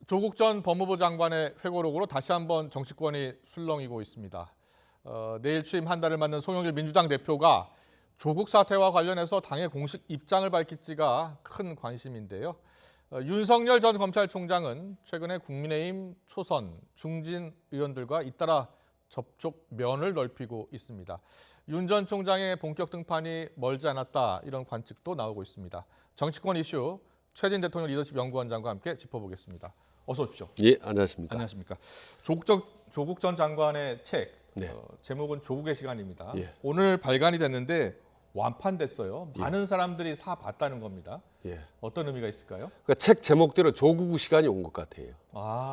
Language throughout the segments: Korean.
조국 전 법무부 장관의 회고록으로 다시 한번 정치권이 술렁이고 있습니다. 내일 취임 한 달을 맞는 송영길 민주당 대표가 조국 사태와 관련해서 당의 공식 입장을 밝힐지가 큰 관심인데요. 윤석열 전 검찰총장은 최근에 국민의힘 초선, 중진 의원들과 잇따라 접촉면을 넓히고 있습니다. 윤 전 총장의 본격 등판이 멀지 않았다, 이런 관측도 나오고 있습니다. 정치권 이슈 최진 대통령 리더십 연구원장과 함께 짚어보겠습니다. 어서 오십시오. 예, 안녕하십니까. 안녕하십니까. 조국 전 장관의 책, 네. 제목은 조국의 시간입니다. 예. 오늘 발간이 됐는데 완판됐어요. 예. 많은 사람들이 사봤다는 겁니다. 예. 어떤 의미가 있을까요? 그러니까 책 제목대로 조국 시간이 온 것 같아요.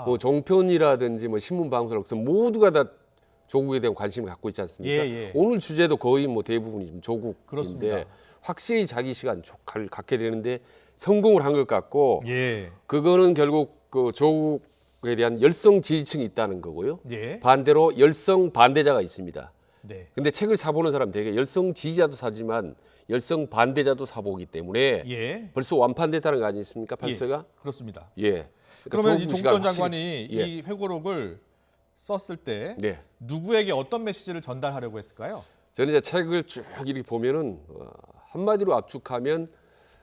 뭐 종편이라든지 뭐 신문 방송을 모두가 다 조국에 대한 관심을 갖고 있지 않습니까? 예. 오늘 주제도 거의 뭐 대부분이 지금 조국인데 그렇습니다. 확실히 자기 시간 갖게 되는데 성공을 한 것 같고, 예. 그거는 결국 그 조국에 대한 열성 지지층이 있다는 거고요. 예. 반대로 열성 반대자가 있습니다. 네. 근데 책을 사보는 사람 되게 열성 지지자도 사지만 열성 반대자도 사보기 때문에 예. 벌써 완판됐다는 거 아니십니까? 판서가? 그렇습니다. 예. 그러면 이 조국 조국 시간 전 장관이 예. 이 회고록을 썼을 때 네. 누구에게 어떤 메시지를 전달하려고 했을까요? 저는 이제 책을 쭉 이렇게 보면은 한마디로 압축하면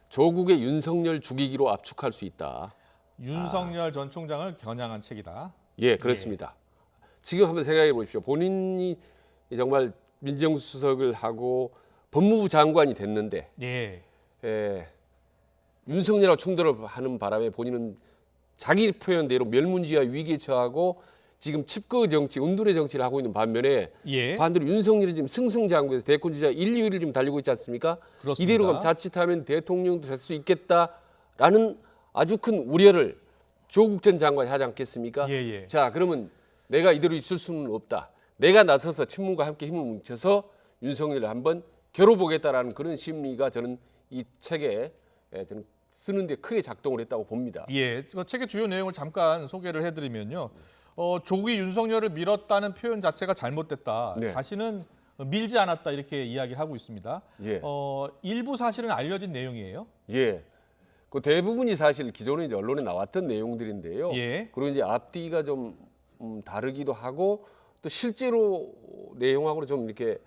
조국의 윤석열 죽이기로 압축할 수 있다. 윤석열 전 총장을 겨냥한 책이다. 예, 그렇습니다. 지금 한번 생각해 보십시오. 본인이 정말 민정수석을 하고 법무부 장관이 됐는데 예. 윤석열하고 충돌을 하는 바람에 본인은 자기 표현대로 멸문지와 위기에 처하고 지금 칩거 정치, 은둔의 정치를 하고 있는 반면에 예. 반대로 윤석열이 지금 승승장구해서 대권 주자 1, 2위를 지금 달리고 있지 않습니까? 그렇습니다. 이대로 가면 자칫하면 대통령도 될 수 있겠다라는 아주 큰 우려를 조국 전 장관이 하지 않겠습니까? 예. 자, 그러면 내가 이대로 있을 수는 없다. 내가 나서서 친문과 함께 힘을 뭉쳐서 윤석열을 한번 겨뤄보겠다라는 그런 심리가 저는 이 책에 저는 쓰는데 크게 작동을 했다고 봅니다. 예. 그 책의 주요 내용을 잠깐 소개를 해드리면요. 조국이 윤석열을 밀었다는 표현 자체가 잘못됐다. 네. 자신은 밀지 않았다, 이렇게 이야기하고 있습니다. 예. 일부 사실은 알려진 내용이에요. 예. 그 대부분이 사실 기존에 이제 언론에 나왔던 내용들인데요. 예. 그리고 이제 앞뒤가 좀 다르기도 하고 또 실제로 내용하고 좀 이렇게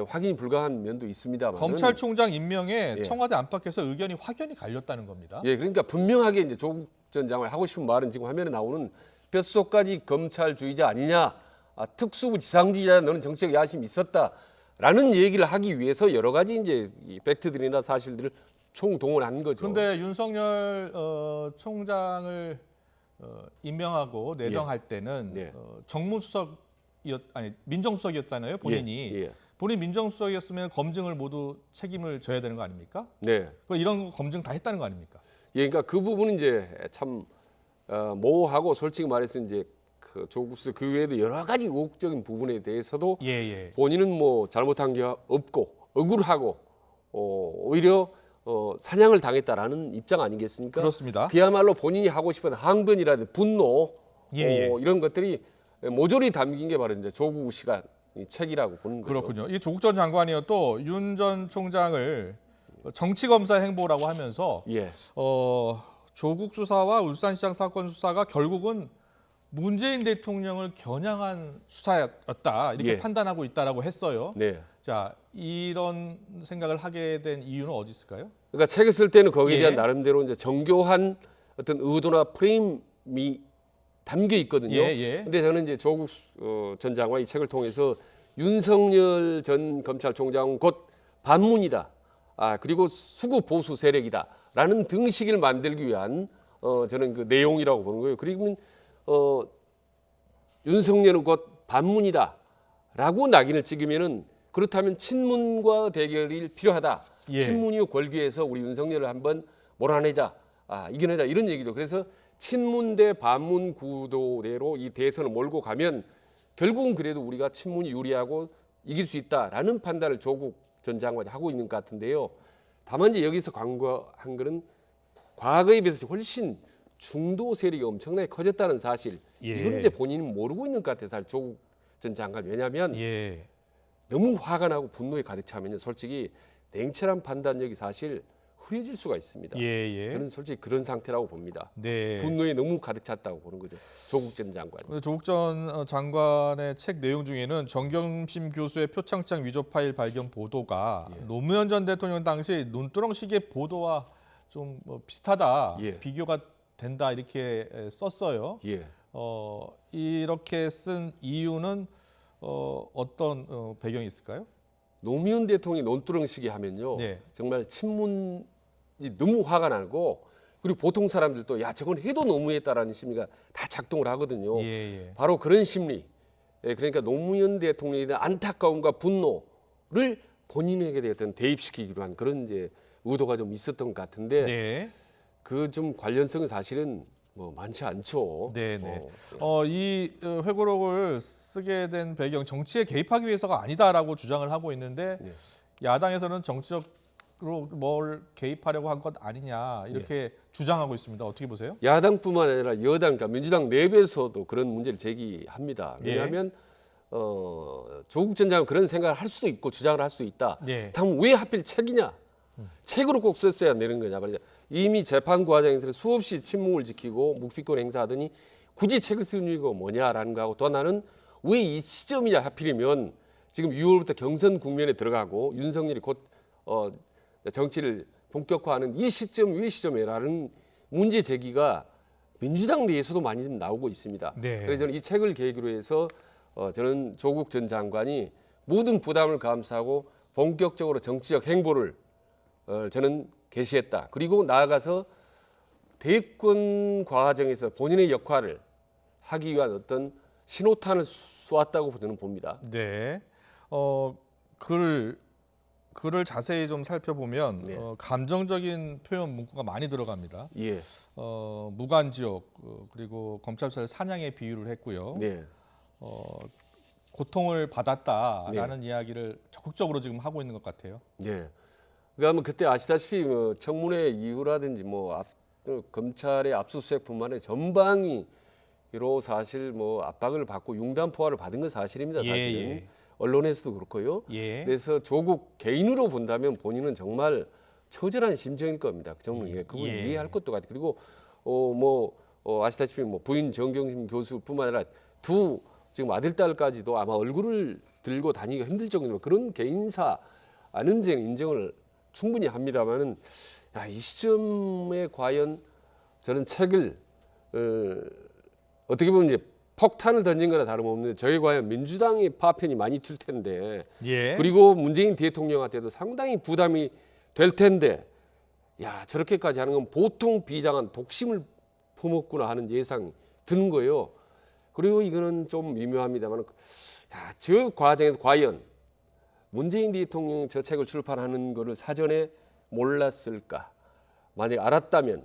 확인이 불가한 면도 있습니다만. 검찰총장 임명에 예. 청와대 안팎에서 의견이 확연히 갈렸다는 겁니다. 예, 그러니까 분명하게 이제 조국 전 장관이 하고 싶은 말은 지금 화면에 나오는 뼛속까지 검찰주의자 아니냐, 특수부 지상주의자, 너는 정치적 야심이 있었다라는 얘기를 하기 위해서 여러 가지 이제 이 팩트들이나 사실들을 총동원한 거죠. 그런데 윤석열 총장을 임명하고 내정할 때는 예. 민정수석이었잖아요, 본인이. 예. 본인 민정수석이었으면 검증을 모두 책임을 져야 되는 거 아닙니까? 네. 이런 거 검증 다 했다는 거 아닙니까? 예, 그러니까 그 부분은 이제 참 모호하고 솔직히 말해서 이제 그 조국 수석 그 외에도 여러 가지 의혹적인 부분에 대해서도 예. 본인은 뭐 잘못한 게 없고 억울하고 오히려 사냥을 당했다라는 입장 아니겠습니까? 그렇습니다. 그야말로 본인이 하고 싶은 항변이라든지 분노 예. 이런 것들이 모조리 담긴 게 바로 이제 조국 시간 이 책이라고 보는 거죠. 그렇군요. 이 조국 전 장관이요, 또 윤 전 총장을 정치 검사 행보라고 하면서 예. 조국 수사와 울산시장 사건 수사가 결국은 문재인 대통령을 겨냥한 수사였다, 이렇게 예. 판단하고 있다라고 했어요. 네. 자, 이런 생각을 하게 된 이유는 어디 있을까요? 그러니까 책을 쓸 때는 거기에 예. 대한 나름대로 이제 정교한 어떤 의도나 프레임이 담겨 있거든요. 예. 근데 저는 이제 조국 전 장관 이 책을 통해서 윤석열 전 검찰총장 곧 반문이다. 그리고 수구 보수 세력이다라는 등식을 만들기 위한 저는 그 내용이라고 보는 거예요. 그리고 윤석열은 곧 반문이다라고 낙인을 찍으면은 그렇다면 친문과 대결이 필요하다. 예. 친문이 권기해서 우리 윤석열을 한번 몰아내자, 이겨내자 이런 얘기죠. 그래서 친문 대 반문 구도대로 이 대선을 몰고 가면 결국은 그래도 우리가 친문이 유리하고 이길 수 있다라는 판단을 조국 전 장관이 하고 있는 것 같은데요. 다만 이제 여기서 광고한 거는 과거에 비해서 훨씬 중도 세력이 엄청나게 커졌다는 사실. 예. 이건 이제 본인은 모르고 있는 것 같아요. 사실 조국 전 장관. 왜냐하면 너무 화가 나고 분노에 가득 차면요, 솔직히 냉철한 판단력이 사실 흐려질 수가 있습니다. 예. 저는 솔직히 그런 상태라고 봅니다. 네. 분노에 너무 가득 찼다고 보는 거죠. 조국 전 장관. 조국 전 장관의 책 내용 중에는 정경심 교수의 표창장 위조 파일 발견 보도가 노무현 전 대통령 당시 논두렁식의 보도와 좀 비슷하다, 비교가 된다 이렇게 썼어요. 이렇게 쓴 이유는 어떤 배경이 있을까요? 노무현 대통령이 논두렁식이 하면요, 정말 친문이 너무 화가 나고, 그리고 보통 사람들도 야 저건 해도 너무했다라는 심리가 다 작동을 하거든요. 바로 그런 심리. 그러니까 노무현 대통령에 대한 안타까움과 분노를 본인에게 대해서 대입시키기로 한 그런 이제 의도가 좀 있었던 것 같은데, 그 좀 관련성은 사실은 뭐 많지 않죠. 이 회고록을 쓰게 된 배경, 정치에 개입하기 위해서가 아니다라고 주장을 하고 있는데 야당에서는 정치적으로 뭘 개입하려고 한 것 아니냐 이렇게 주장하고 있습니다. 어떻게 보세요? 야당뿐만 아니라 여당, 그러니까 민주당 내부에서도 그런 문제를 제기합니다. 왜냐하면 조국 전 장관 그런 생각을 할 수도 있고 주장을 할 수도 있다. 다만 왜 하필 책이냐? 책으로 꼭 썼어야 되는 거냐 말이죠. 이미 재판 과정에서 수없이 침묵을 지키고 묵비권 행사하더니 굳이 책을 쓰는 이유가 뭐냐라는 거하고, 또 하나는 왜 이 시점이냐 하필이면 지금 6월부터 경선 국면에 들어가고 윤석열이 곧 정치를 본격화하는 이 시점 왜 시점이라는 문제 제기가 민주당 내에서도 많이 좀 나오고 있습니다. 그래서 저는 이 책을 계기로 해서 저는 조국 전 장관이 모든 부담을 감수하고 본격적으로 정치적 행보를 저는 개시했다. 그리고 나아가서 대권 과정에서 본인의 역할을 하기 위한 어떤 신호탄을 쏘았다고 저는 봅니다. 글을 자세히 좀 살펴보면 감정적인 표현 문구가 많이 들어갑니다. 무간지옥 그리고 검찰 수사를 사냥에 비유를 했고요. 고통을 받았다라는 이야기를 적극적으로 지금 하고 있는 것 같아요. 그러니까 그때 아시다시피 청문회 이후라든지 검찰의 압수수색뿐만 아니라 전방위로 사실 압박을 받고 융단포화를 받은 건 사실입니다. 사실은 언론에서도 그렇고요. 그래서 조국 개인으로 본다면 본인은 정말 처절한 심정일 겁니다. 정말 그걸 이해할 것도 같아요. 그리고 아시다시피 부인 정경심 교수뿐만 아니라 두 지금 아들 딸까지도 아마 얼굴을 들고 다니기가 힘들 정도로 그런 개인사 아는 제 인정을 충분히 합니다만은 이 시점에 과연 저는 책을 어떻게 보면 이제 폭탄을 던진 거나 다름없는데 저게 과연 민주당의 파편이 많이 튈 텐데 그리고 문재인 대통령한테도 상당히 부담이 될 텐데 저렇게까지 하는 건 보통 비장한 독심을 품었구나 하는 예상이 드는 거예요. 그리고 이거는 좀 미묘합니다만 저 과정에서 과연 문재인 대통령이 저 책을 출판하는 것을 사전에 몰랐을까? 만약에 알았다면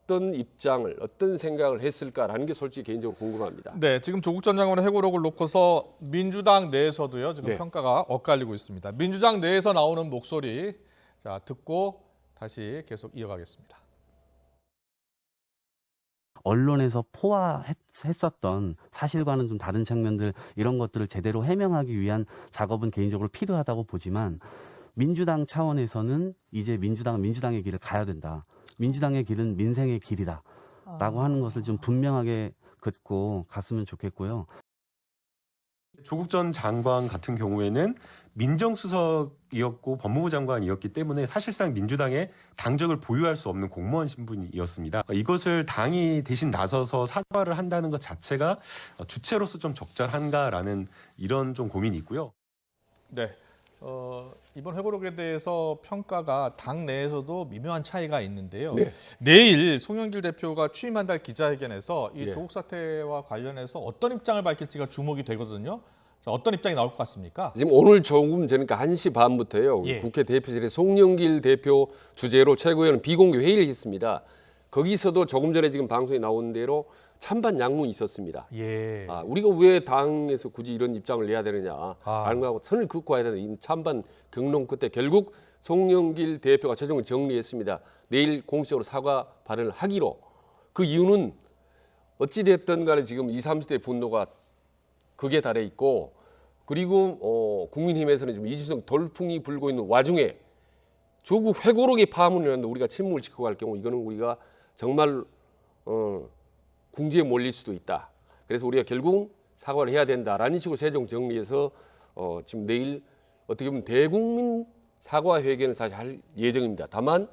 어떤 입장을, 어떤 생각을 했을까라는 게 솔직히 개인적으로 궁금합니다. 지금 조국 전 장관의 회고록을 놓고서 민주당 내에서도요. 지금 평가가 엇갈리고 있습니다. 민주당 내에서 나오는 목소리 듣고 다시 계속 이어가겠습니다. 언론에서 포화했었던 사실과는 좀 다른 측면들 이런 것들을 제대로 해명하기 위한 작업은 개인적으로 필요하다고 보지만 민주당 차원에서는 이제 민주당의 길을 가야 된다. 민주당의 길은 민생의 길이다. 라고 하는 것을 좀 분명하게 긋고 갔으면 좋겠고요. 조국 전 장관 같은 경우에는 민정수석이었고 법무부 장관이었기 때문에 사실상 민주당의 당적을 보유할 수 없는 공무원 신분이었습니다. 이것을 당이 대신 나서서 사과를 한다는 것 자체가 주체로서 좀 적절한가라는 이런 좀 고민이 있고요. 이번 회고록에 대해서 평가가 당 내에서도 미묘한 차이가 있는데요. 내일 송영길 대표가 취임한달 기자회견에서 이 조국 사태와 관련해서 어떤 입장을 밝힐지가 주목이 되거든요. 어떤 입장이 나올 것 같습니까? 지금 오늘 조금 전이니까 1시 반부터요. 국회 대표실에 송영길 대표 주재로 최고위원 비공개 회의를 했습니다. 거기서도 조금 전에 지금 방송에 나온 대로 찬반 양문이 있었습니다. 우리가 왜 당에서 굳이 이런 입장을 내야 되느냐 라는 거하고 선을 긋고 해야 되는 이 찬반 경론 끝에 결국 송영길 대표가 최종적으로 정리했습니다. 내일 공식적으로 사과 발언을 하기로. 그 이유는 어찌됐든 간에 지금 20, 30대 분노가 극에 달해 있고, 그리고 국민의힘에서는 지금 이준석 돌풍이 불고 있는 와중에 조국 회고록이 파문이 났는데 우리가 침묵을 지키고 갈 경우 이거는 우리가 정말 궁지에 몰릴 수도 있다. 그래서 우리가 결국 사과를 해야 된다라는 식으로 최종 정리해서 지금 내일 어떻게 보면 대국민 사과회견을 사실 할 예정입니다. 다만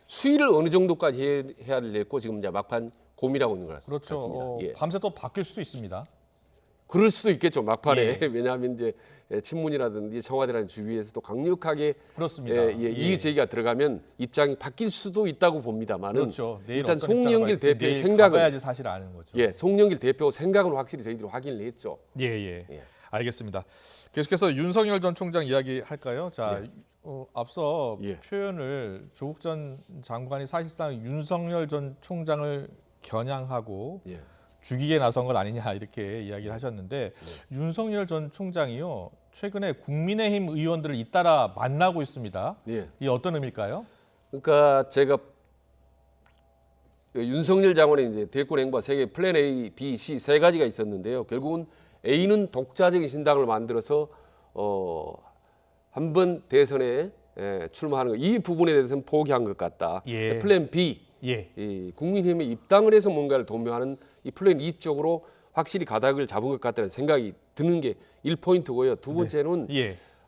수위를 어느 정도까지 해야 될고 지금 이제 막판 고민하고 있는 것 같습니다. 그렇죠. 예. 밤새 또 바뀔 수도 있습니다. 그럴 수도 있겠죠. 막판에 예. 왜냐하면 이제 친문이라든지 청와대라는 주위에서도 강력하게 그렇습니다. 이의 제기가 들어가면 입장이 바뀔 수도 있다고 봅니다만은 그렇죠. 내일 일단 어떤 입장을 송영길 밝힐지 대표의 내일 생각은 가봐야지 사실 아는 거죠. 예, 송영길 대표 생각은 확실히 저희들이 확인을 했죠. 예. 예. 알겠습니다. 계속해서 윤석열 전 총장 이야기 할까요? 자, 앞서 예. 표현을 조국 전 장관이 사실상 윤석열 전 총장을 겨냥하고 예. 죽이게 나선 것 아니냐 이렇게 이야기를 하셨는데 윤석열 전 총장이요 최근에 국민의힘 의원들을 잇따라 만나고 있습니다. 예. 이 어떤 의미일까요? 그러니까 제가 윤석열 장관의 이제 대권 행보 세계 플랜 A, B, C 세 가지가 있었는데요. 결국은 A는 독자적인 신당을 만들어서 한번 대선에 출마하는 거 이 부분에 대해서는 포기한 것 같다. 예. 플랜 B, 이 국민의힘에 입당을 해서 뭔가를 도모하는 이 플랜 2 쪽으로 확실히 가닥을 잡은 것 같다는 생각이 드는 게 1포인트고요. 두 번째는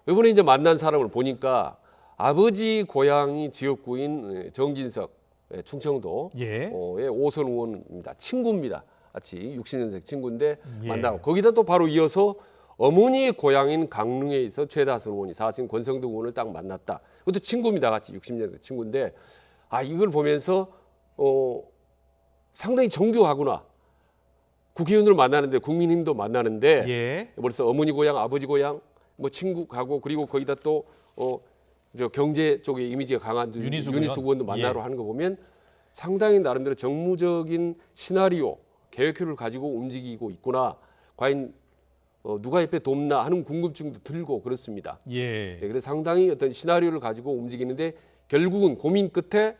이번에 이제 만난 사람을 보니까 아버지 고향이 지역구인 정진석 충청도의 오선 의원입니다. 친구입니다. 같이 60년생 친구인데 만나고 거기다 또 바로 이어서 어머니의 고향인 강릉에 서 최다선 의원이 사실 권성동 의원을 딱 만났다. 그것도 친구입니다. 같이 60년생 친구인데 이걸 보면서 상당히 정교하구나. 국회의원을 만나는데 국민힘도 만나는데 벌써 어머니 고향, 아버지 고향, 뭐 친구 가고 그리고 거기다 또 저 경제 쪽에 이미지가 강한 윤희숙 의원도 만나러 하는 거 보면 상당히 나름대로 정무적인 시나리오, 계획표를 가지고 움직이고 있구나. 과연 누가 옆에 돕나 하는 궁금증도 들고 그렇습니다. 그래서 상당히 어떤 시나리오를 가지고 움직이는데 결국은 고민 끝에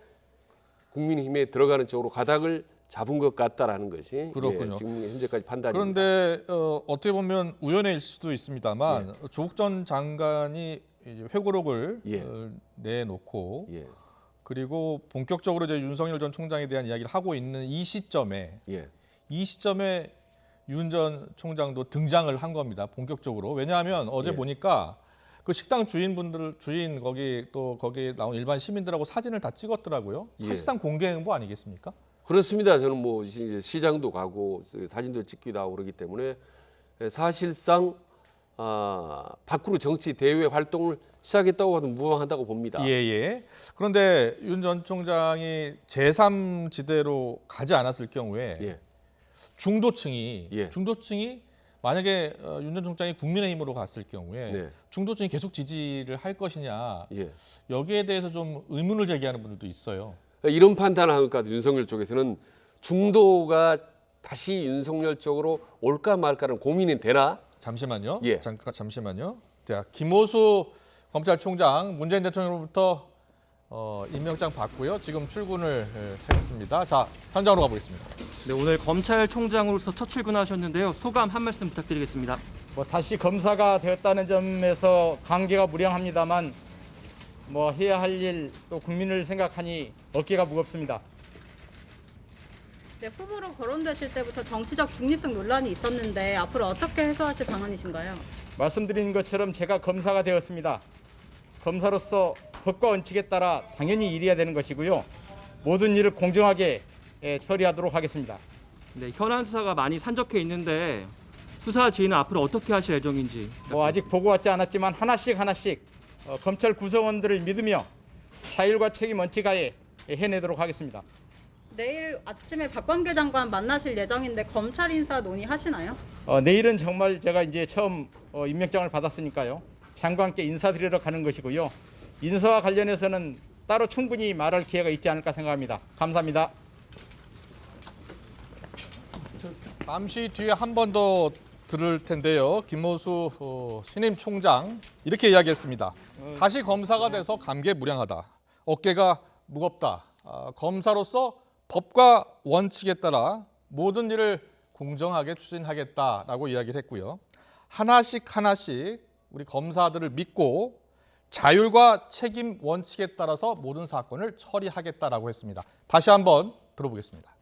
국민의힘에 들어가는 쪽으로 가닥을 잡은 것 같다라는 것이 그렇군요. 지금 현재까지 판단입니다. 그런데 어떻게 보면 우연일 수도 있습니다만 조국 전 장관이 이제 회고록을 내놓고 그리고 본격적으로 이제 윤석열 전 총장에 대한 이야기를 하고 있는 이 시점에 윤 전 총장도 등장을 한 겁니다. 본격적으로. 왜냐하면 어제 보니까 그 식당 주인 거기 나온 일반 시민들하고 사진을 다 찍었더라고요. 사실상 공개 행보 아니겠습니까? 그렇습니다. 저는 뭐 이제 시장도 가고 사진도 찍기도 하고 그러기 때문에 사실상 밖으로 정치 대외 활동을 시작했다고 해도 무방하다고 봅니다. 그런데 윤 전 총장이 제3지대로 가지 않았을 경우에 중도층이 만약에 윤 전 총장이 국민의힘으로 갔을 경우에 중도층이 계속 지지를 할 것이냐 여기에 대해서 좀 의문을 제기하는 분들도 있어요. 이런 판단을 하니까 윤석열 쪽에서는 중도가 다시 윤석열 쪽으로 올까 말까는 고민이 되나? 잠시만요. 잠시만요. 자, 김호수 검찰총장 문재인 대통령으로부터 임명장 받고요. 지금 출근을 했습니다. 자, 현장으로 가보겠습니다. 네, 오늘 검찰총장으로서 첫 출근하셨는데요. 소감 한 말씀 부탁드리겠습니다. 다시 검사가 되었다는 점에서 관계가 무량합니다만 해야 할 일 또 국민을 생각하니 어깨가 무겁습니다. 네, 후보로 거론되실 때부터 정치적 중립성 논란이 있었는데 앞으로 어떻게 해소하실 방안이신가요? 말씀드린 것처럼 제가 검사가 되었습니다. 검사로서 법과 원칙에 따라 당연히 일해야 되는 것이고요. 모든 일을 공정하게 처리하도록 하겠습니다. 네, 현안 수사가 많이 산적해 있는데 수사 진행은 앞으로 어떻게 하실 예정인지. 아직 보고 왔지 않았지만 하나씩 검찰 구성원들을 믿으며 자율과 책임 원칙하에 해내도록 하겠습니다. 내일 아침에 박범계 장관 만나실 예정인데 검찰 인사 논의하시나요? 내일은 정말 제가 이제 처음 임명장을 받았으니까요. 장관께 인사드리러 가는 것이고요. 인사와 관련해서는 따로 충분히 말할 기회가 있지 않을까 생각합니다. 감사합니다. 잠시 뒤에 한 번 더 들을 텐데요. 김호수 신임 총장 이렇게 이야기했습니다. 다시 검사가 돼서 감개무량하다. 어깨가 무겁다. 검사로서 법과 원칙에 따라 모든 일을 공정하게 추진하겠다라고 이야기를 했고요. 하나씩 우리 검사들을 믿고 자율과 책임 원칙에 따라서 모든 사건을 처리하겠다라고 했습니다. 다시 한번 들어보겠습니다.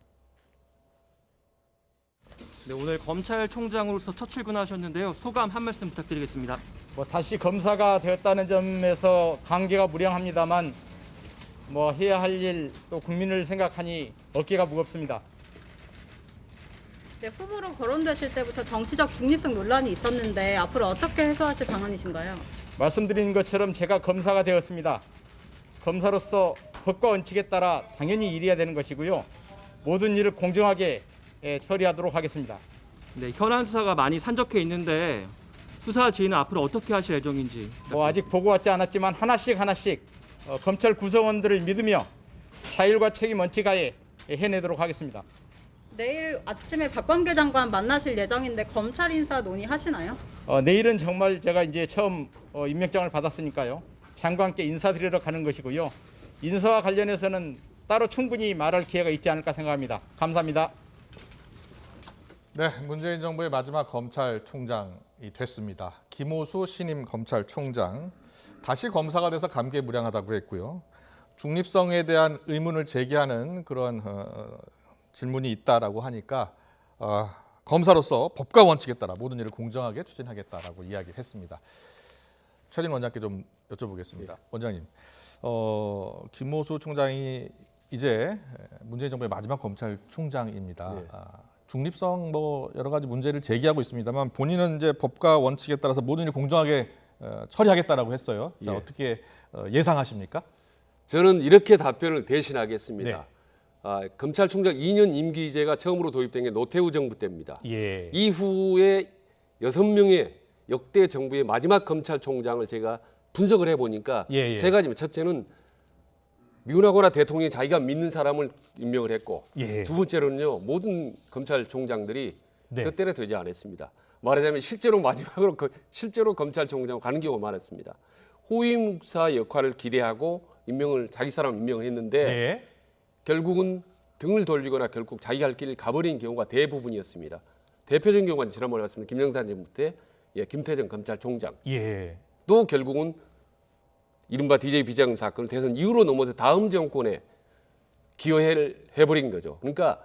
네, 오늘 검찰총장으로서 첫 출근하셨는데요. 소감 한 말씀 부탁드리겠습니다. 다시 검사가 되었다는 점에서 감개가 무량합니다만 해야 할 일 또 국민을 생각하니 어깨가 무겁습니다. 네, 후보로 거론되실 때부터 정치적 중립성 논란이 있었는데 앞으로 어떻게 해소하실 방안이신가요? 말씀드린 것처럼 제가 검사가 되었습니다. 검사로서 법과 원칙에 따라 당연히 일해야 되는 것이고요. 모든 일을 공정하게 처리하도록 하겠습니다. 네, 현안 수사가 많이 산적해 있는데 수사 지휘는 앞으로 어떻게 하실 예정인지. 아직 보고 왔지 않았지만 하나씩 검찰 구성원들을 믿으며 자율과 책임 원칙하에 해내도록 하겠습니다. 내일 아침에 박범계 장관 만나실 예정인데 검찰 인사 논의하시나요? 내일은 정말 제가 이제 처음 임명장을 받았으니까요. 장관께 인사드리러 가는 것이고요. 인사와 관련해서는 따로 충분히 말할 기회가 있지 않을까 생각합니다. 감사합니다. 네, 문재인 정부의 마지막 검찰총장이 됐습니다. 김호수 신임 검찰총장. 다시 검사가 돼서 감개무량하다고 했고요. 중립성에 대한 의문을 제기하는 그런 질문이 있다라고 하니까 검사로서 법과 원칙에 따라 모든 일을 공정하게 추진하겠다라고 이야기를 했습니다. 최진 원장께 좀 여쭤보겠습니다. 원장님, 김호수 총장이 이제 문재인 정부의 마지막 검찰총장입니다. 네. 중립성 여러 가지 문제를 제기하고 있습니다만 본인은 이제 법과 원칙에 따라서 모든 일을 공정하게 처리하겠다라고 했어요. 자, 예. 어떻게 예상하십니까? 저는 이렇게 답변을 대신하겠습니다. 네. 검찰총장 2년 임기제가 처음으로 도입된 게 노태우 정부 때입니다. 예. 이후에 6명의 역대 정부의 마지막 검찰총장을 제가 분석을 해보니까 예. 세 가지입니다. 첫째는 미운하거나 대통령이 자기가 믿는 사람을 임명을 했고 예. 두 번째로는요, 모든 검찰총장들이 네. 뜻대로 되지 않았습니다. 말하자면 실제로 마지막으로 실제로 검찰총장 가는 경우가 많았습니다. 호위무사 역할을 기대하고 자기 사람 임명을 했는데 네. 결국은 등을 돌리거나 결국 자기가 할 길을 가버린 경우가 대부분이었습니다. 대표적인 경우는 지난번에 말씀드린 김영삼 정부 때 김태정 검찰총장 예. 또 결국은 이른바 DJ 비자금 사건을 대선 이후로 넘어서 다음 정권에 기여해버린 거죠. 그러니까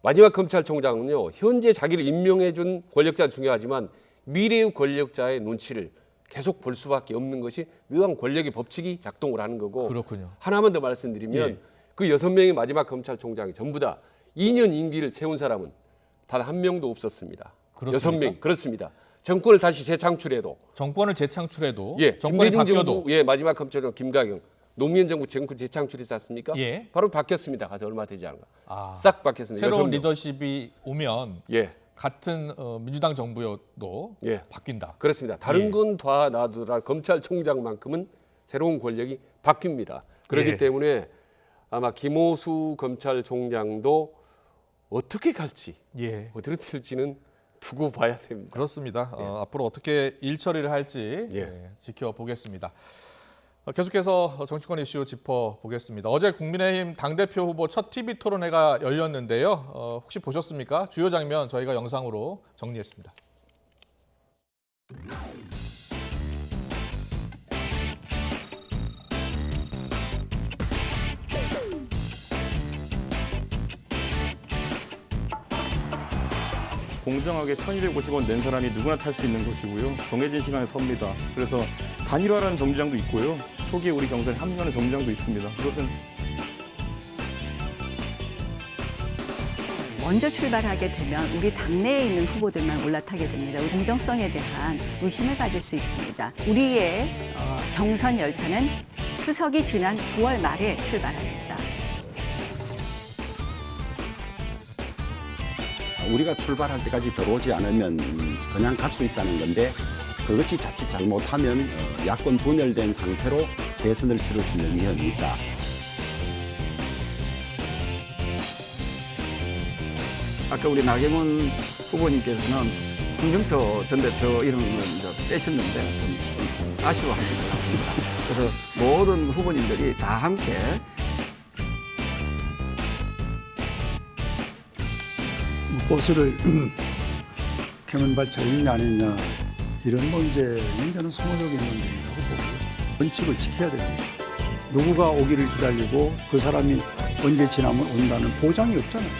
마지막 검찰총장은요, 현재 자기를 임명해준 권력자 중요하지만 미래의 권력자의 눈치를 계속 볼 수밖에 없는 것이 묘한 권력의 법칙이 작동을 하는 거고. 그렇군요. 하나만 더 말씀드리면 예. 그 6명의 마지막 검찰총장이 전부 다 2년 임기를 채운 사람은 단 한 명도 없었습니다. 그렇습니까? 6명 그렇습니다. 정권을 다시 재창출해도 정권을 재창출해도 예, 정권이 김대중 바뀌어도 정부 마지막 검찰총장 김가경 노무현 정부 정권 재창출했지 않습니까? 예. 바로 바뀌었습니다. 가서 얼마 되지 않아. 아, 싹 바뀌었습니다. 새로운 6명. 리더십이 오면 예, 같은 민주당 정부여도 예. 바뀐다. 그렇습니다. 다른 예. 건 다 놔두라 검찰총장만큼은 새로운 권력이 바뀝니다. 그렇기 예. 때문에 아마 김호수 검찰총장도 어떻게 갈지 예. 어떻게 될지는 두고 봐야 됩니다. 그렇습니다. 앞으로 어떻게 일 처리를 할지 예. 지켜보겠습니다. 계속해서 정치권 이슈 짚어보겠습니다. 어제 국민의힘 당대표 후보 첫 TV 토론회가 열렸는데요. 혹시 보셨습니까? 주요 장면 저희가 영상으로 정리했습니다. 공정하게 1,250원 낸 사람이 누구나 탈 수 있는 것이고요. 정해진 시간에 섭니다. 그래서 단일화라는 정류장도 있고요. 초기에 우리 경선에 합류하는 정류장도 있습니다. 그것은 먼저 출발하게 되면 우리 당내에 있는 후보들만 올라타게 됩니다. 공정성에 대한 의심을 가질 수 있습니다. 우리의 경선 열차는 추석이 지난 9월 말에 출발합니다. 우리가 출발할 때까지 들어오지 않으면 그냥 갈 수 있다는 건데 그것이 자칫 잘못하면 야권 분열된 상태로 대선을 치를 수 있는 위험이 있다. 아까 우리 나경원 후보님께서는 홍준표 전 대표 이름을 빼셨는데 좀 아쉬워하실 것 같습니다. 그래서 모든 후보님들이 다 함께 버스를 캐면 발차이냐 아니냐 이런 문제는 저는 소모적인 문제라고 보고요. 원칙을 지켜야 됩니다. 누구가 오기를 기다리고 그 사람이 언제 지나면 온다는 보장이 없잖아요.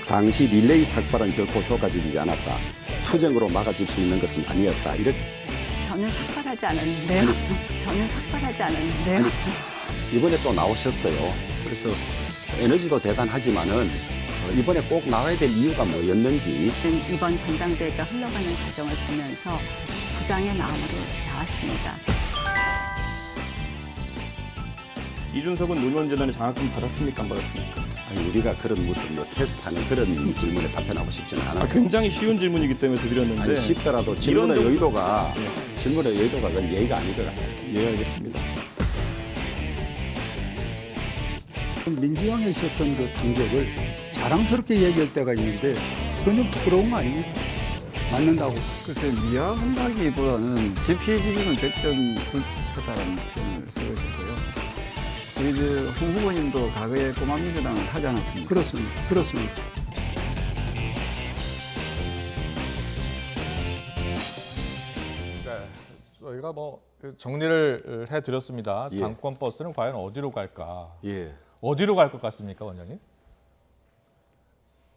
당시 릴레이 삭발은 결코 효과적이지 않았다. 투쟁으로 막아질 수 있는 것은 아니었다. 이렇게 저는 삭발하지 않았는데요. 저는 삭발하지 않았는데요. 아니, 이번에 또 나오셨어요. 그래서 에너지도 대단하지만은 이번에 꼭 나와야 될 이유가 뭐였는지. 이번 전당대회가 흘러가는 과정을 보면서 부당의 마음으로 나왔습니다. 이준석은 노무현재단의 장학금 받았습니까 안 받았습니까? 아니, 우리가 그런 무슨 뭐 테스트하는 그런 질문에 답변하고 싶지는 않아요. 굉장히 쉬운 질문이기 때문에 드렸는데 아니, 쉽더라도 질문의 여의도가 그건 예의가 아닌 것 같아요. 예, 알겠습니다. 민주당에 있었던 그 당적을 자랑스럽게 얘기할 때가 있는데 그건 좀 부끄러운 거 아닙니까? 맞는다고. 글쎄 미안하기보다는 집시지기는 100점 불타다는 표현을 쓰고 싶고요. 우리 홍 후보님도 과거에 꼬마민주당을 하지 않았습니까? 그렇습니다. 그렇습니다. 네, 저희가 뭐 정리를 해드렸습니다. 예. 당권 버스는 과연 어디로 갈까? 예. 어디로 갈 것 같습니까, 원장님?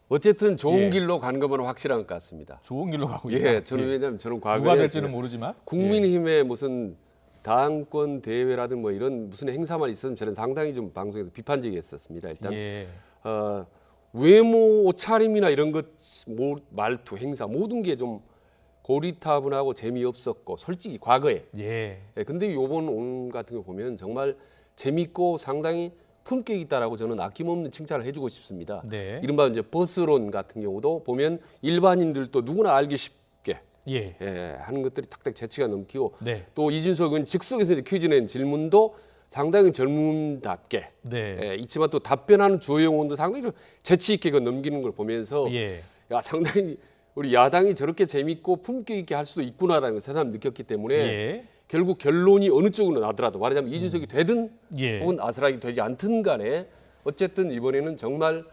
어쨌든 좋은 예. 길로 가는 것만 확실한 것 같습니다. 좋은 길로 가고 있다. 예, 저는 왜냐하면 저는 과거에 누가 될지는 모르지만 국민의힘의 무슨 당권 대회라든 뭐 이런 무슨 행사만 있으면 저는 상당히 좀 방송에서 비판적이었었습니다. 일단 예. 외모 옷차림이나 이런 것, 말투, 행사 모든 게 좀 고리타분하고 재미없었고 솔직히 과거에. 예. 근데 요번 온 같은 거 보면 정말 재밌고 상당히 품격 있다라고 저는 아낌없는 칭찬을 해주고 싶습니다. 네. 이른바 이제 버스론 같은 경우도 보면 일반인들도 누구나 알기 쉽게 예. 하는 것들이 탁탁 재치가 넘치고 네. 또 이준석 의원 즉석에서 퀴즈 낸 질문도 상당히 젊음답게 네. 있지만 또 답변하는 주호영 의원도 상당히 좀 재치 있게 그 넘기는 걸 보면서 예. 야 상당히 우리 야당이 저렇게 재밌고 품격 있게 할 수도 있구나라는 걸 새삼 느꼈기 때문에 예. 결국 결론이 어느 쪽으로 나더라도 말하자면 이준석이 되든 예. 혹은 아스락이 되지 않든 간에 어쨌든 이번에는 정말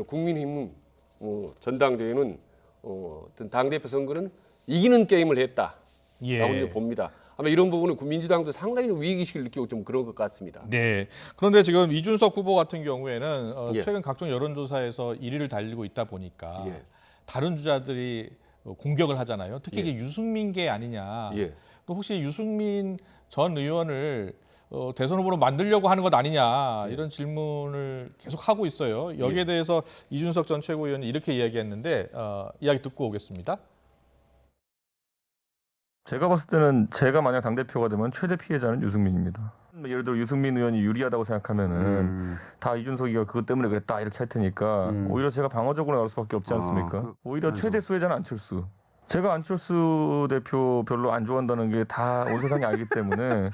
국민의힘 전당대회는 어떤 당대표 선거는 이기는 게임을 했다라고 예. 봅니다. 아마 이런 부분은 민주당도 상당히 위기의식을 느끼고 좀 그런 것 같습니다. 네. 그런데 지금 이준석 후보 같은 경우에는 예. 최근 각종 여론조사에서 1위를 달리고 있다 보니까 예. 다른 주자들이 공격을 하잖아요. 특히 예. 이게 유승민계 아니냐. 예. 또 혹시 유승민 전 의원을 대선 후보로 만들려고 하는 것 아니냐 이런 질문을 계속 하고 있어요. 여기에 대해서 이준석 전 최고위원이 이렇게 이야기했는데 이야기 듣고 오겠습니다. 제가 봤을 때는 제가 만약 당대표가 되면 최대 피해자는 유승민입니다. 예를 들어 유승민 의원이 유리하다고 생각하면은 다 이준석이가 그것 때문에 그랬다 이렇게 할 테니까 오히려 제가 방어적으로 나올 수밖에 없지 않습니까? 오히려 최대 수혜자는 안철수. 제가 안철수 대표 별로 안 좋아한다는 게 다 온 세상이 알기 때문에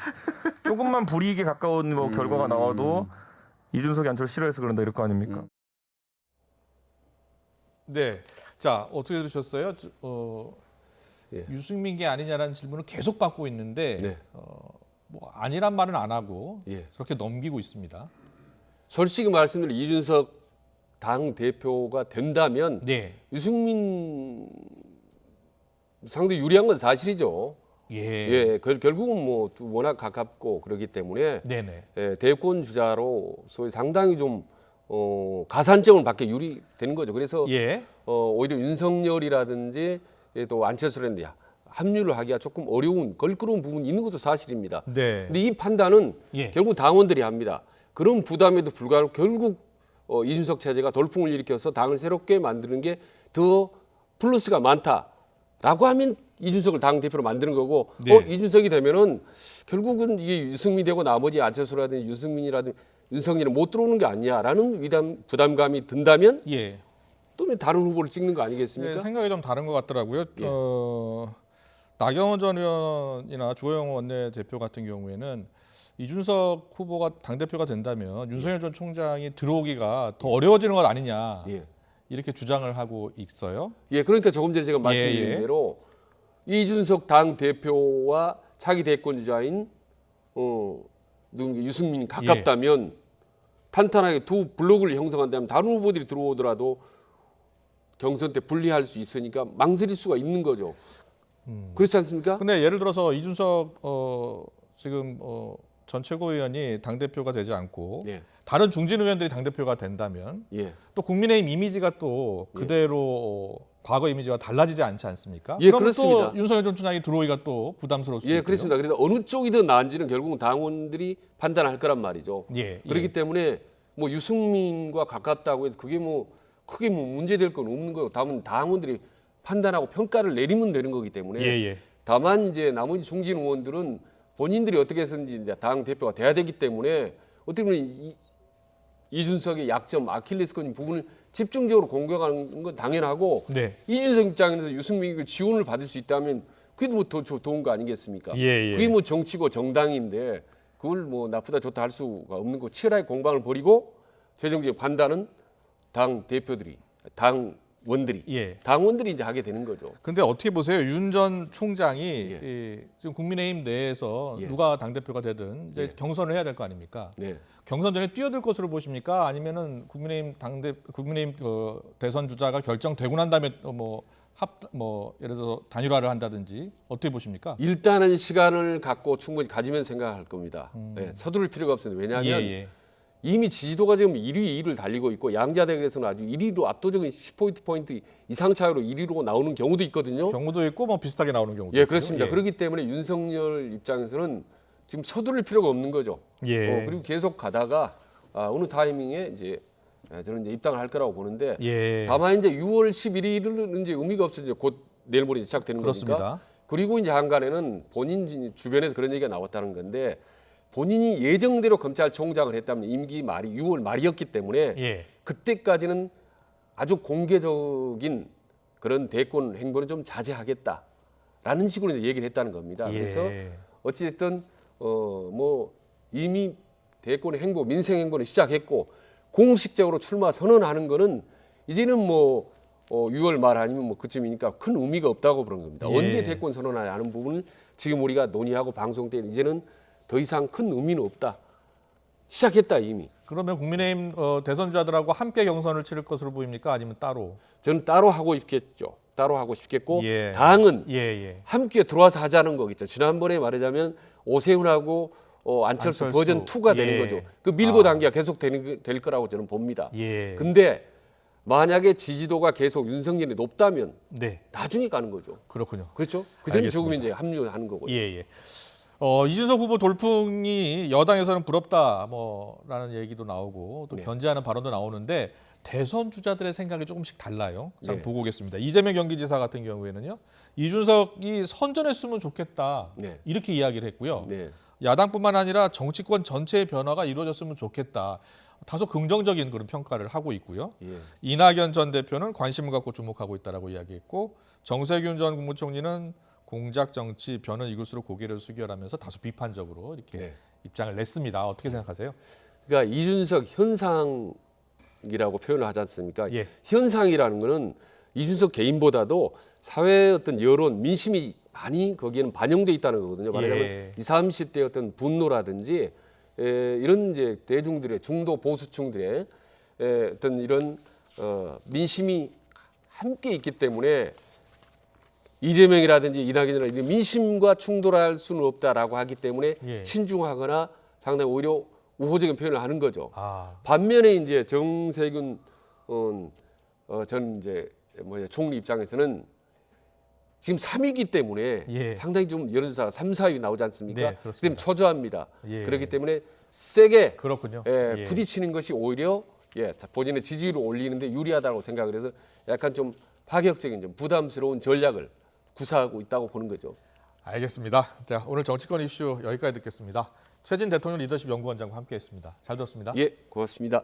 조금만 불이익에 가까운 뭐 결과가 나와도 이준석이 안철수 싫어해서 그런다 이럴 거 아닙니까? 네. 자, 어떻게 들으셨어요? 유승민계 아니냐라는 질문을 계속 받고 있는데 뭐 아니란 말은 안 하고 저렇게 넘기고 있습니다. 솔직히 말씀드리면 이준석 당 대표가 된다면 유승민 상당히 유리한 건 사실이죠. 결국은 뭐 워낙 가깝고 그렇기 때문에 대권 주자로 소위 상당히 좀 가산점을 받게 유리되는 거죠. 그래서 오히려 윤석열이라든지 또 안철수라든지 합류를 하기가 조금 어려운 걸끄러운 부분이 있는 것도 사실입니다. 근데 이 판단은 결국 당원들이 합니다. 그런 부담에도 불구하고 결국 이준석 체제가 돌풍을 일으켜서 당을 새롭게 만드는 게 더 플러스가 많다라고 하면 이준석을 당 대표로 만드는 거고 이준석이 되면은 결국은 이게 유승민 되고 나머지 안철수라든지 유승민이라든지 윤석열은 못 들어오는 게 아니냐라는 부담감이 든다면 또 다른 후보를 찍는 거 아니겠습니까? 네, 생각이 좀 다른 것 같더라고요. 나경원 전 의원이나 주호영 원내대표 같은 경우에는 이준석 후보가 당대표가 된다면 윤석열 전 총장이 들어오기가 더 어려워지는 것 아니냐 이렇게 주장을 하고 있어요. 그러니까 조금 전에 제가 말씀드린 대로 이준석 당대표와 차기 대권 주자인 유승민이 가깝다면 탄탄하게 두 블록을 형성한다면 다른 후보들이 들어오더라도 경선 때 불리할 수 있으니까 망설일 수가 있는 거죠. 그렇지 않습니까? 근데 예를 들어서 이준석 지금 전 최고위원이 당대표가 되지 않고 예. 다른 중진 의원들이 당대표가 된다면 예. 또 국민의힘 이미지가 또 그대로 과거 이미지와 달라지지 않지 않습니까? 예, 그럼 그렇습니다. 또 윤석열 전 총장이 들어오기가 또 부담스러울 수도 예, 있고요. 그렇습니다. 그래서 어느 쪽이 더 나은지는 결국은 당원들이 판단할 거란 말이죠. 예, 그렇기 예. 때문에 뭐 유승민과 가깝다고 해서 그게 뭐 크게 뭐 문제될 건 없는 거고 다만 당원들이 판단하고 평가를 내리면 되는 거기 때문에 예, 예. 다만 이제 나머지 중진 의원들은 본인들이 어떻게 해서든지 이제 당 대표가 돼야 되기 때문에 어떻게 보면 이준석의 약점, 아킬레스건 부분을 집중적으로 공격하는 건 당연하고 네. 이준석 입장에서 유승민이 지원을 받을 수 있다면 그게 뭐 더 좋은 거 아니겠습니까? 예, 예. 그게 뭐 정치고 정당인데 그걸 뭐 나쁘다 좋다 할 수가 없는 거 치열하게 공방을 벌이고 최종적인 판단은 당 대표들이 당원들이 예. 당원들이 이제 하게 되는 거죠. 근데 어떻게 보세요? 윤 전 총장이 예. 지금 국민의힘 내에서 예. 누가 당대표가 되든 이제 예. 경선을 해야 될 거 아닙니까? 네. 경선 전에 뛰어들 것으로 보십니까? 아니면은 국민의힘 국민의힘 대선 주자가 결정되고 난 다음에 예를 들어서 단일화를 한다든지 어떻게 보십니까? 일단은 시간을 갖고 충분히 가지면 생각할 겁니다. 네, 서두를 필요가 없습니다. 왜냐하면 예. 이미 지지도가 지금 1위 2위를 달리고 있고 양자 대결에서는 아주 1위로 압도적인 10포인트 이상 차이로 1위로 나오는 경우도 있거든요. 경우도 있고 뭐 비슷하게 나오는 경우도 예, 있고요. 그렇습니다. 예. 그렇기 때문에 윤석열 입장에서는 지금 서두를 필요가 없는 거죠. 예. 그리고 계속 가다가 어느 타이밍에 이제 저는 이제 입당을 할 거라고 보는데 예. 다만 이제 6월 11일은 이제 의미가 없어져 곧 내일 모레 시작되는 그렇습니다. 거니까. 그리고 이제 한간에는 본인 주변에서 그런 얘기가 나왔다는 건데 본인이 예정대로 검찰총장을 했다면 임기 말이 6월 말이었기 때문에 예. 그때까지는 아주 공개적인 그런 대권 행보는 좀 자제하겠다라는 식으로 이제 얘기를 했다는 겁니다. 예. 그래서 어찌됐든 뭐 이미 대권 행보, 민생 행보는 시작했고 공식적으로 출마 선언하는 거는 이제는 뭐 6월 말 아니면 뭐 그쯤이니까 큰 의미가 없다고 그런 겁니다. 예. 언제 대권 선언하는 부분을 지금 우리가 논의하고 방송 때 이제는 더 이상 큰 의미는 없다. 시작했다 이미. 그러면 국민의힘 대선 주자들하고 함께 경선을 치를 것으로 보입니까? 아니면 따로? 저는 따로 하고 싶겠죠. 따로 하고 싶겠고 예. 당은 예. 함께 들어와서 하자는 거겠죠. 지난번에 말하자면 오세훈하고 안철수 버전 2가 되는 예. 거죠. 그 밀고 당기가 계속 될 거라고 저는 봅니다. 예. 근데 만약에 지지도가 계속 윤석열이 높다면 네. 나중에 가는 거죠. 그렇군요. 그렇죠? 그전에 알겠습니다. 조금 이제 합류하는 거고요. 예. 이준석 후보 돌풍이 여당에서는 부럽다 라는 얘기도 나오고 또 네. 견제하는 발언도 나오는데 대선 주자들의 생각이 조금씩 달라요. 참 네. 보고 오겠습니다. 이재명 경기지사 같은 경우에는요. 이준석이 선전했으면 좋겠다. 네. 이렇게 이야기를 했고요. 네. 야당뿐만 아니라 정치권 전체의 변화가 이루어졌으면 좋겠다. 다소 긍정적인 그런 평가를 하고 있고요. 예. 이낙연 전 대표는 관심을 갖고 주목하고 있다라고 이야기했고 정세균 전 국무총리는 공작 정치 변은 이글수록 고개를 숙여라면서 다소 비판적으로 이렇게 네. 입장을 냈습니다. 어떻게 생각하세요? 그러니까 이준석 현상이라고 표현을 하지 않습니까? 예. 현상이라는 거는 이준석 개인보다도 사회의 어떤 여론, 민심이 많이 거기에는 반영돼 있다는 거거든요. 말하자면 예. 20, 30대의 어떤 분노라든지 이런 이제 대중들의 중도 보수층들의 어떤 이런 민심이 함께 있기 때문에 이재명이라든지 이낙연이라든지 민심과 충돌할 수는 없다라고 하기 때문에 예. 신중하거나 상당히 오히려 우호적인 표현을 하는 거죠. 아, 반면에 이제 정세균 전 이제 총리 입장에서는 지금 3위이기 때문에 예. 상당히 좀 여론조사가 3, 4위 나오지 않습니까? 네, 그렇습니다. 그럼 초조합니다. 예. 그렇기 때문에 세게 그렇군요. 예. 부딪히는 것이 오히려 본인의 지지율을 올리는데 유리하다고 생각을 해서 약간 좀 파격적인 좀 부담스러운 전략을 구사하고 있다고 보는 거죠. 알겠습니다. 자, 오늘 정치권 이슈 여기까지 듣겠습니다. 최진 대통령 리더십 연구원장과 함께했습니다. 잘 들었습니다. 예, 고맙습니다.